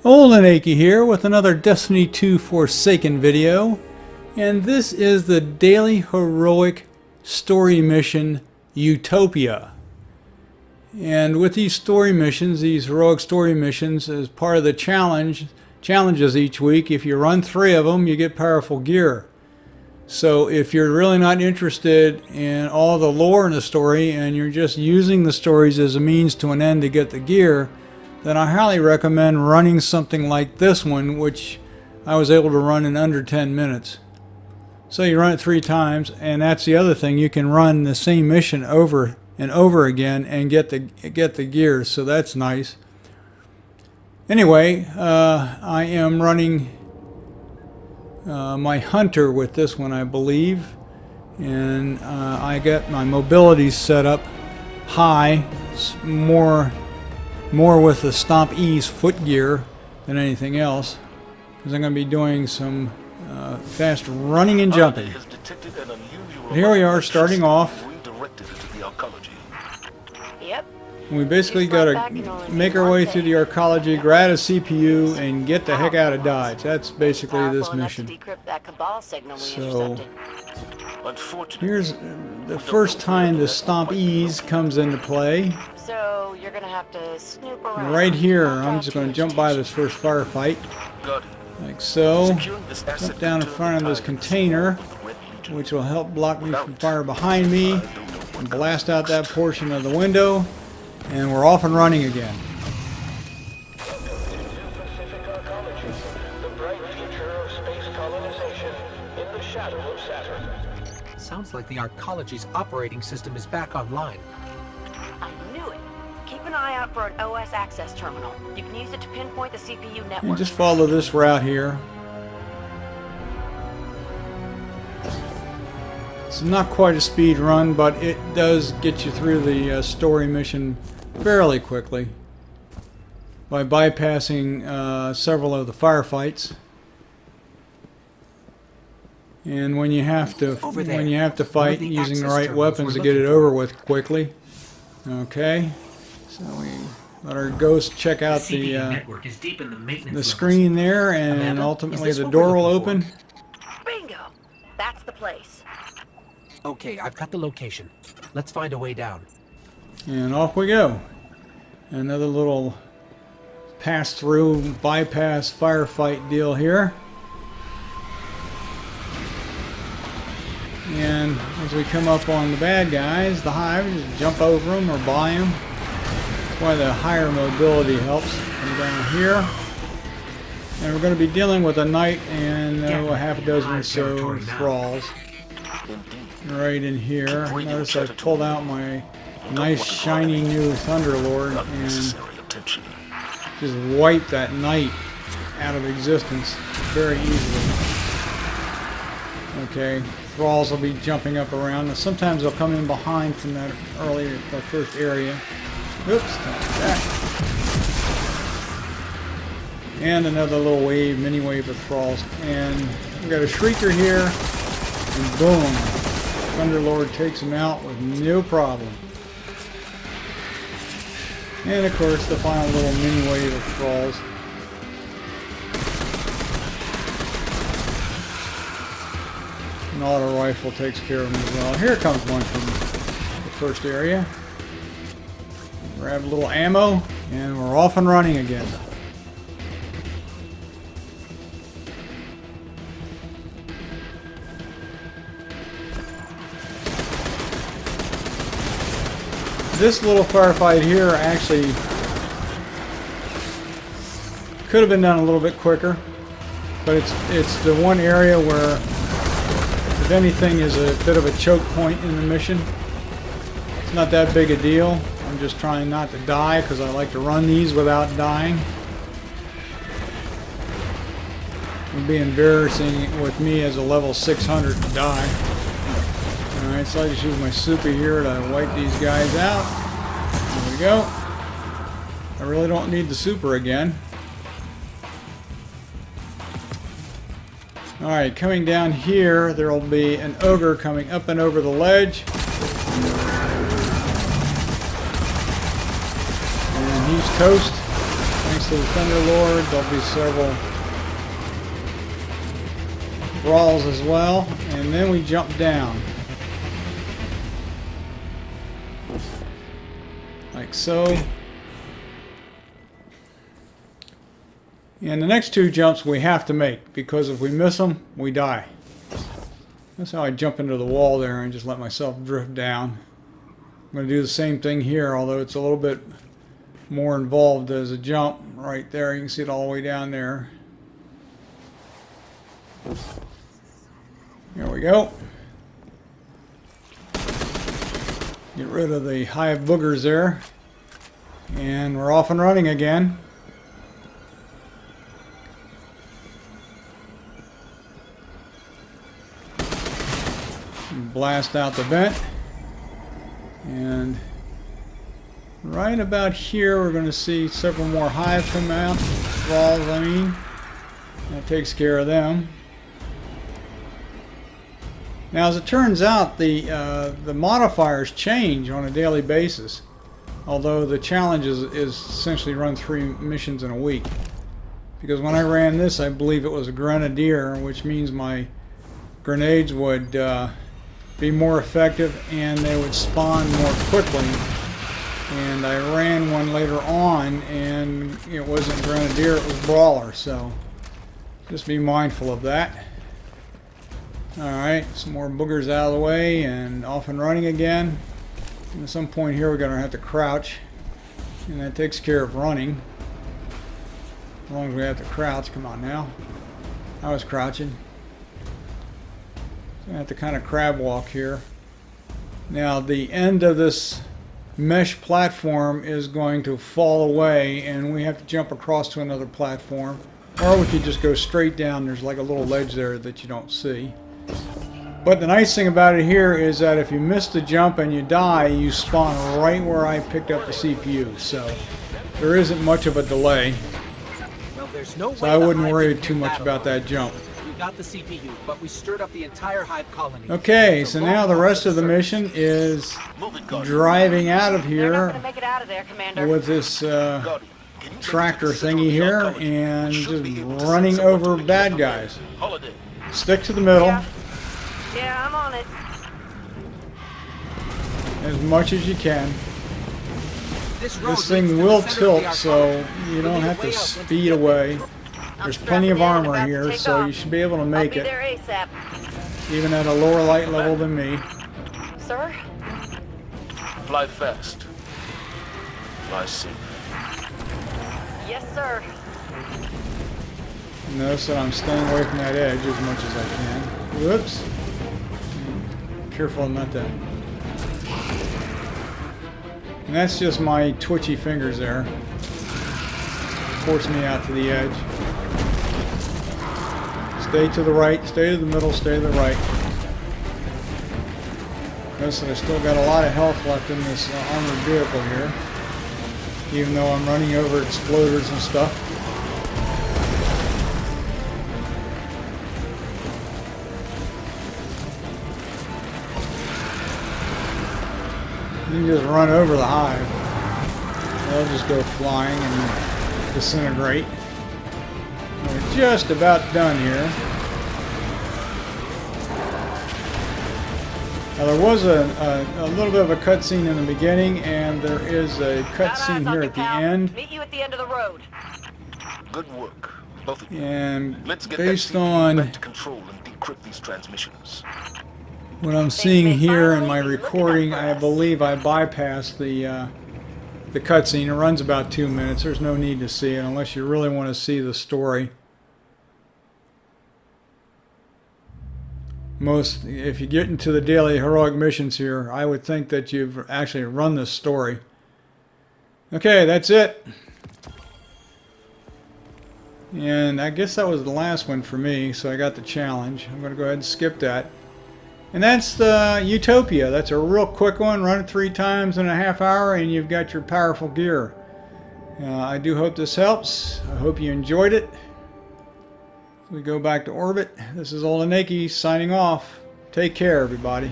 Old and Achy here with another Destiny 2 Forsaken video, and this is the daily heroic story mission Utopia. And with these story missions, these heroic story missions, as part of the challenges each week, if you run 3 of them, you get powerful gear. So if you're really not interested in all the lore in the story and you're just using the stories as a means to an end to get the gear, then I highly recommend running something like this one, which I was able to run in under 10 minutes. So you run it 3 times, and that's the other thing, you can run the same mission over and over again and get the gear, so that's nice. Anyway, I am running my hunter with this one, I believe, and I got my mobility set up high, more with the Stomp Ease foot gear than anything else, because I'm going to be doing some fast running and jumping. But here we are starting off. Yep. We basically got to make our way through the arcology, grab a CPU, and get the heck out of Dodge. That's basically this mission. So here's the first time the Stomp Ease comes into play. So you're gonna have to snoop around. Right here, I'm just going to jump by this first firefight, like so. Jump down in front of this container, which will help block me from fire behind me, and blast out that portion of the window, and we're off and running again. Sounds like the arcology's operating system is back online. I knew it. Keep an eye out for an OS access terminal. You can use it to pinpoint the CPU network. And just follow this route here. It's not quite a speed run, but it does get you through the story mission fairly quickly by bypassing several of the firefights. And when you have to fight, using the right weapons to get it over with quickly. Okay, so we let our ghost check out the screen there, and ultimately the door will open. Bingo! That's the place. Okay, I've got the location. Let's find a way down. And off we go. Another little pass-through, bypass firefight deal here. And as we come up on the bad guys, the hive, just jump over them or by them. That's why the higher mobility helps. Come down here. And we're going to be dealing with a knight and a half a dozen or so thralls. Right in here. Notice I pulled out my nice shiny new Thunderlord and just wiped that knight out of existence very easily. Okay. Thralls will be jumping up around. Now, sometimes they'll come in behind from that first area. Oops, like that. And another little mini wave of thralls. And we've got a Shrieker here, and boom, Thunderlord takes him out with no problem. And of course, the final little mini wave of thralls. An auto rifle takes care of them as well. Here comes one from the first area. Grab a little ammo, and we're off and running again. This little firefight here actually could have been done a little bit quicker, but it's the one area where, if anything, is a bit of a choke point in the mission. It's not that big a deal. I'm just trying not to die because I like to run these without dying. It would be embarrassing with me as a level 600 to die. Alright, so I just use my super here to wipe these guys out. There we go. I really don't need the super again. Alright, coming down here, there will be an ogre coming up and over the ledge. And he's toast. Thanks to the Thunder Lord, there'll be several brawls as well. And then we jump down. Like so. And the next two jumps we have to make, because if we miss them, we die. That's how I jump into the wall there and just let myself drift down. I'm going to do the same thing here, although it's a little bit more involved as a jump. Right there, you can see it all the way down there. There we go. Get rid of the hive boogers there. And we're off and running again. Blast out the vent. And right about here we're going to see several more hives come out. Balls, I mean. That takes care of them. Now, as it turns out, the modifiers change on a daily basis. Although the challenge is essentially run 3 missions in a week. Because when I ran this, I believe it was a grenadier, which means my grenades would be more effective and they would spawn more quickly. And I ran one later on and it wasn't grenadier, it was brawler, so just be mindful of that. Alright, some more boogers out of the way and off and running again. And at some point here we're going to have to crouch, and that takes care of running. As long as we have to crouch. Come on now. I was crouching. So I have to kind of crab walk here. Now the end of this mesh platform is going to fall away and we have to jump across to another platform. Or we could just go straight down. There's like a little ledge there that you don't see. But the nice thing about it here is that if you miss the jump and you die, you spawn right where I picked up the CPU. So there isn't much of a delay. Well, there's no So way I the wouldn't hive worry can too get much that about alone. that jump. We got the CPU, but we stirred up the entire hive colony. Okay, It's a so long now the walk rest to of the surface. mission is driving out of They're not here gonna make it out of there, Commander. with this tractor thingy here and just running over bad guys. Stick to the middle Yeah, I'm on it. as much as you can. This road This thing leads to will the center of the tilt, arc so colony. you We don't need a have to way out once speed we get away. there. There's plenty of armor here, so you should be able to I'll make be it, there ASAP. even at a lower light level than me. Sir? Fly fast. Fly safe. Yes, sir. Notice that I'm staying away from that edge as much as I can. Whoops. Careful not to. And that's just my twitchy fingers there. Force me out to the edge. Stay to the right, stay to the middle, stay to the right. Notice that I still got a lot of health left in this armored vehicle here. Even though I'm running over exploders and stuff. You can just run over the hive. They'll just go flying and disintegrate. We're just about done here. Now there was a little bit of a cutscene in the beginning, and there is a cutscene here at the end. Meet you at the end of the road. Good work, both of you. And Let's get based that CPU on back to control and decrypt these transmissions. what I'm seeing may here in finally my be looking recording, up for I us. believe I bypassed the cutscene. It runs about 2 minutes. There's no need to see it unless you really want to see the story. If you get into the daily heroic missions here, I would think that you've actually run this story. Okay, that's it. And I guess that was the last one for me, so I got the challenge. I'm going to go ahead and skip that. And that's the Utopia. That's a real quick one. Run it 3 times in a half hour and you've got your powerful gear. I do hope this helps. I hope you enjoyed it. We go back to orbit. This is Olenaki signing off. Take care, everybody.